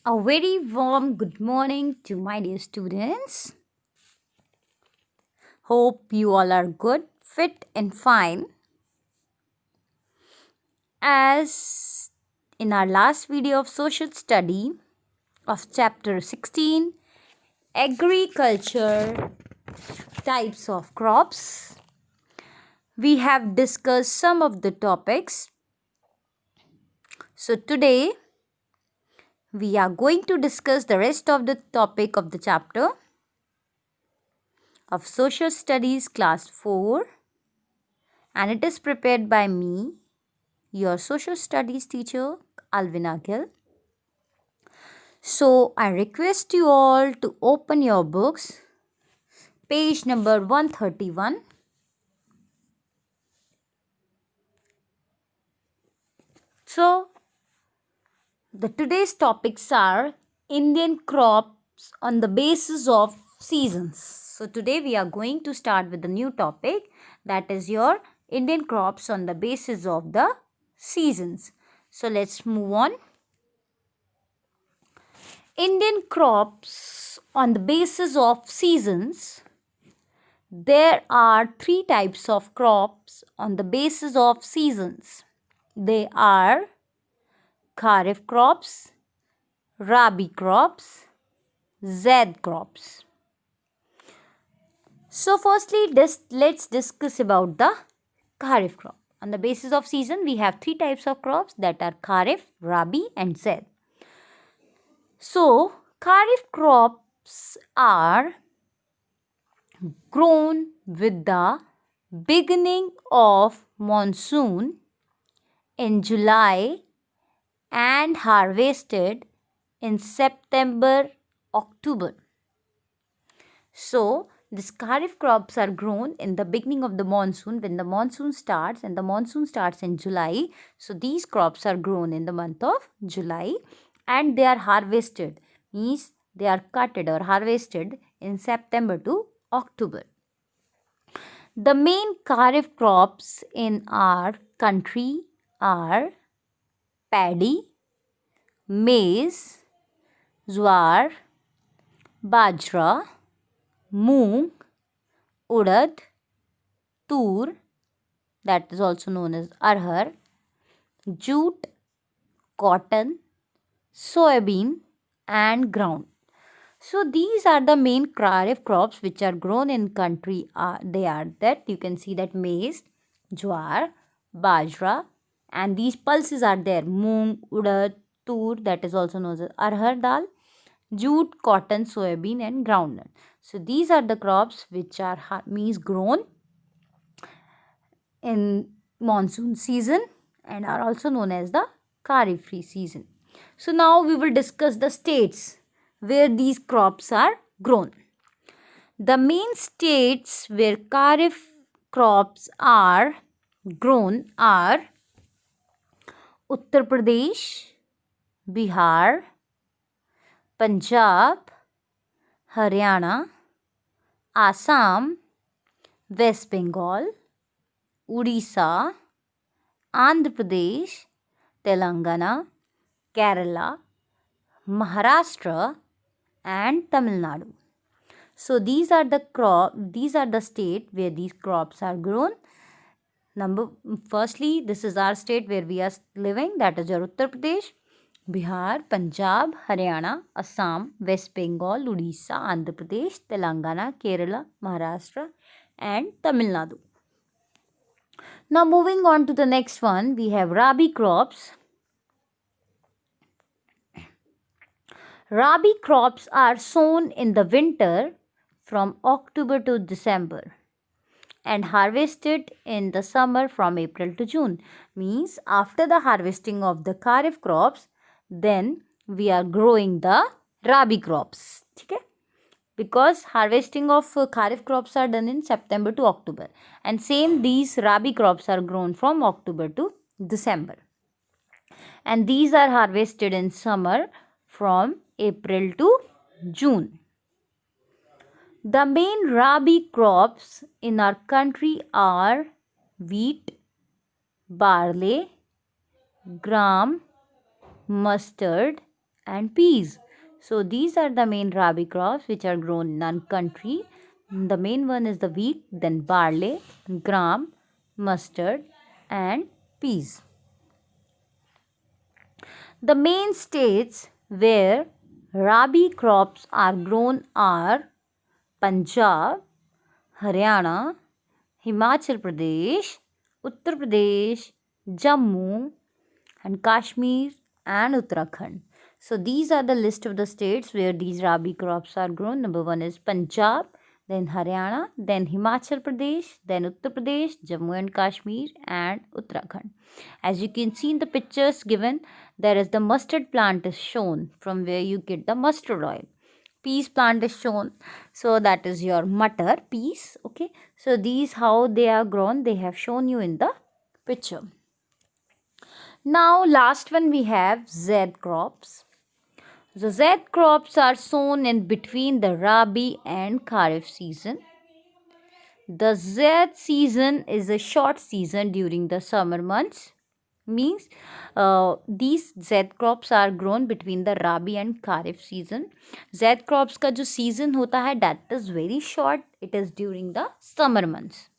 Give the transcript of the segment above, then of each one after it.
A very warm good morning to my dear students. Hope you all are good, fit and fine. As in our last video of social study of chapter 16, agriculture types of crops, we have discussed some of the topics. So today we are going to discuss the rest of the topic of the chapter of Social Studies Class 4, and it is prepared by me, your Social Studies teacher, Alvina Gill. So I request you all to open your books, page number 131. So the today's topics are Indian crops on the basis of seasons. So today we are going to start with the new topic, that is your Indian crops on the basis of the seasons. So let's move on. Indian crops on the basis of seasons. There are three types of crops on the basis of seasons. They are Kharif crops, Rabi crops, Zaid crops. So firstly, let's discuss about the Kharif crop. On the basis of season, we have three types of crops, that are Kharif, Rabi and Zaid. So Kharif crops are grown with the beginning of monsoon in July and harvested in September, October. So these Kharif crops are grown in the beginning of the monsoon, when the monsoon starts, and the monsoon starts in July. So these crops are grown in the month of July and they are harvested, means they are cutted or harvested in September to October. The main Kharif crops in our country are paddy, maize, jowar, bajra, moong, urad, tur, that is also known as arhar, jute, cotton, soybean and ground. So these are the main Kharif crops which are grown in country. They are that you can see that maize, jowar, bajra, and these pulses are there: moong, urad, tur, that is also known as arhar dal, jute, cotton, soybean and groundnut. So these are the crops which are means grown in monsoon season and are also known as the Kharif season. So now we will discuss the states where these crops are grown. The main states where Kharif crops are grown are Uttar Pradesh, Bihar, Punjab, Haryana, Assam, West Bengal, Odisha, Andhra Pradesh, Telangana, Kerala, Maharashtra and Tamil Nadu. So these are the state where these crops are grown. Firstly, this is our state where we are living, that is your Uttar Pradesh, Bihar, Punjab, Haryana, Assam, West Bengal, Odisha, Andhra Pradesh, Telangana, Kerala, Maharashtra and Tamil Nadu. Now moving on to the next one, we have Rabi crops. Rabi crops are sown in the winter from October to December and harvested in the summer from April to June. Means after the harvesting of the Kharif crops, then we are growing the Rabi crops. Okay? Because harvesting of Kharif crops are done in September to October, and same these Rabi crops are grown from October to December, and these are harvested in summer from April to June. The main Rabi crops in our country are wheat, barley, gram, mustard and peas. So these are the main rabi crops which are grown in our country. The main one is the wheat, then barley, gram, mustard and peas. The main states where rabi crops are grown are Punjab, Haryana, Himachal Pradesh, Uttar Pradesh, Jammu and Kashmir and Uttarakhand. So these are the list of the states where these rabi crops are grown. Number one is Punjab, then Haryana, then Himachal Pradesh, then Uttar Pradesh, Jammu and Kashmir and Uttarakhand. As you can see in the pictures given, there is the mustard plant is shown from where you get the mustard oil. Peas plant is shown, so that is your mutter peas. Okay, so these how they are grown, they have shown you in the picture. Now last one we have Z crops. The Z crops are sown in between the Rabi and Kharif season. The Z season is a short season during the summer months. Means these Z crops are grown between the Rabi and Kharif season. Z crops का जो season होता है that is very short. It is during the summer months.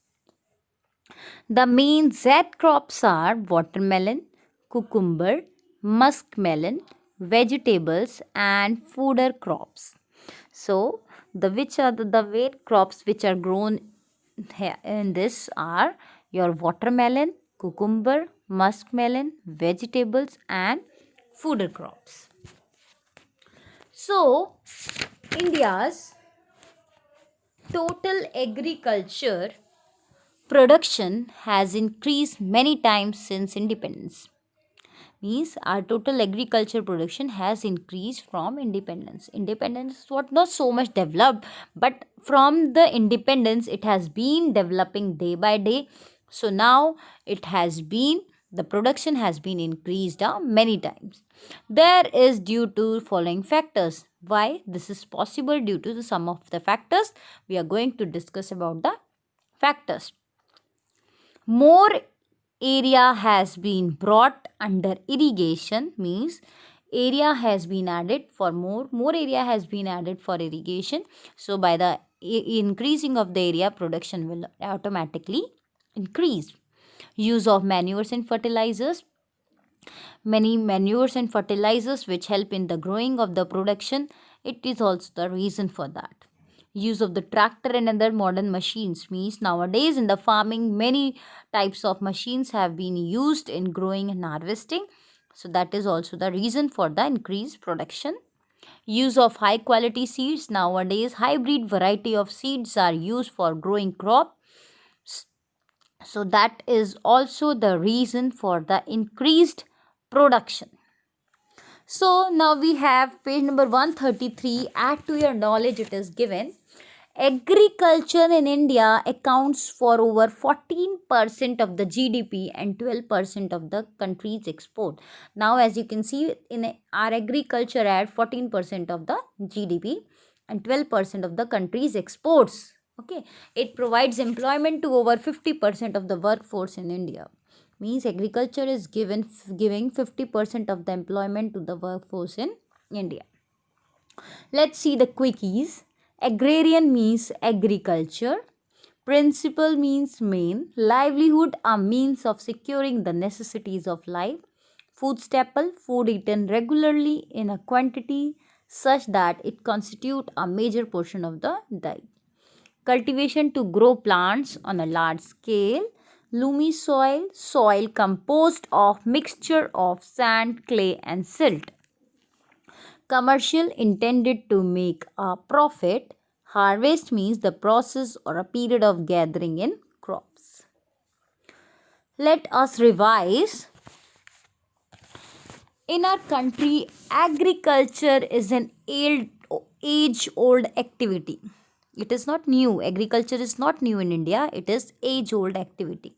The main Z crops are watermelon, cucumber, muskmelon, vegetables and fodder crops. So the main crops which are grown here in this are your watermelon, cucumber, muskmelon, vegetables and fodder crops. So India's total agriculture production has increased many times since independence. Means our total agriculture production has increased from independence. Independence was not so much developed, but from the independence it has been developing day by day. So now the production has been increased many times. There is due to following factors. Why this is possible? Due to some of the factors. We are going to discuss about the factors. More area has been brought under irrigation, means area has been added for more area has been added for irrigation. So by the increasing of the area, production will automatically increase. Use of manures and fertilizers. Many manures and fertilizers which help in the growing of the production, it is also the reason for that. Use of the tractor and other modern machines, means nowadays in the farming many types of machines have been used in growing and harvesting. So that is also the reason for the increased production. Use of high quality seeds. Nowadays hybrid variety of seeds are used for growing crop. So that is also the reason for the increased production. So now we have page number 133. Add to your knowledge, it is given. Agriculture in India accounts for over 14% of the GDP and 12% of the country's export. Now as you can see, in our agriculture add 14% of the GDP and 12% of the country's exports. Okay, it provides employment to over 50% of the workforce in India. Means agriculture is giving 50% of the employment to the workforce in India. Let's see the quickies. Agrarian means agriculture. Principle means main. Livelihood, a means of securing the necessities of life. Food staple, food eaten regularly in a quantity such that it constitutes a major portion of the diet. Cultivation, to grow plants on a large scale. Loamy soil, soil composed of mixture of sand, clay and silt. Commercial, intended to make a profit. Harvest means the process or a period of gathering in crops. Let us revise. In our country, agriculture is an age-old activity. It is not new. Agriculture is not new in India. It is age-old activity.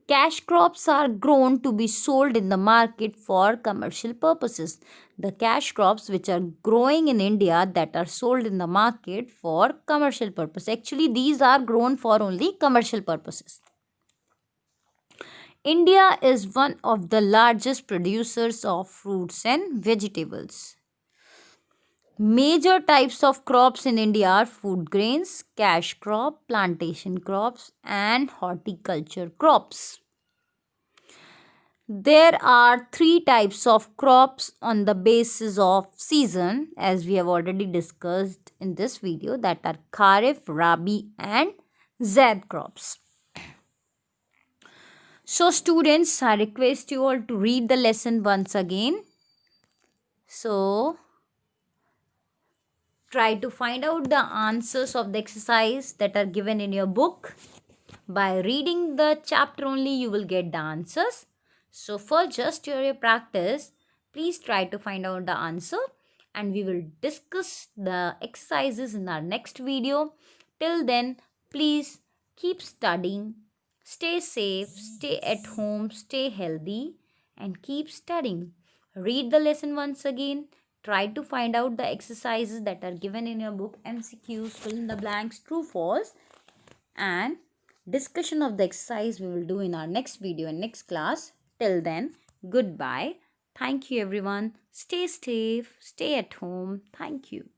Cash crops are grown to be sold in the market for commercial purposes. The cash crops which are growing in India that are sold in the market for commercial purpose. Actually, these are grown for only commercial purposes. India is one of the largest producers of fruits and vegetables. Major types of crops in India are food grains, cash crop, plantation crops, and horticulture crops. There are three types of crops on the basis of season, as we have already discussed in this video, that are Kharif, Rabi, and Zaid crops. So students, I request you all to read the lesson once again. So try to find out the answers of the exercise that are given in your book. By reading the chapter only, you will get the answers. So for just your practice, please try to find out the answer, and we will discuss the exercises in our next video. Till then, please keep studying, stay safe, stay at home, stay healthy, and keep studying. Read the lesson once again. Try to find out the exercises that are given in your book, MCQs, fill in the blanks, true, false, and discussion of the exercise we will do in our next video and next class. Till then, goodbye. Thank you everyone. Stay safe, stay at home. Thank you.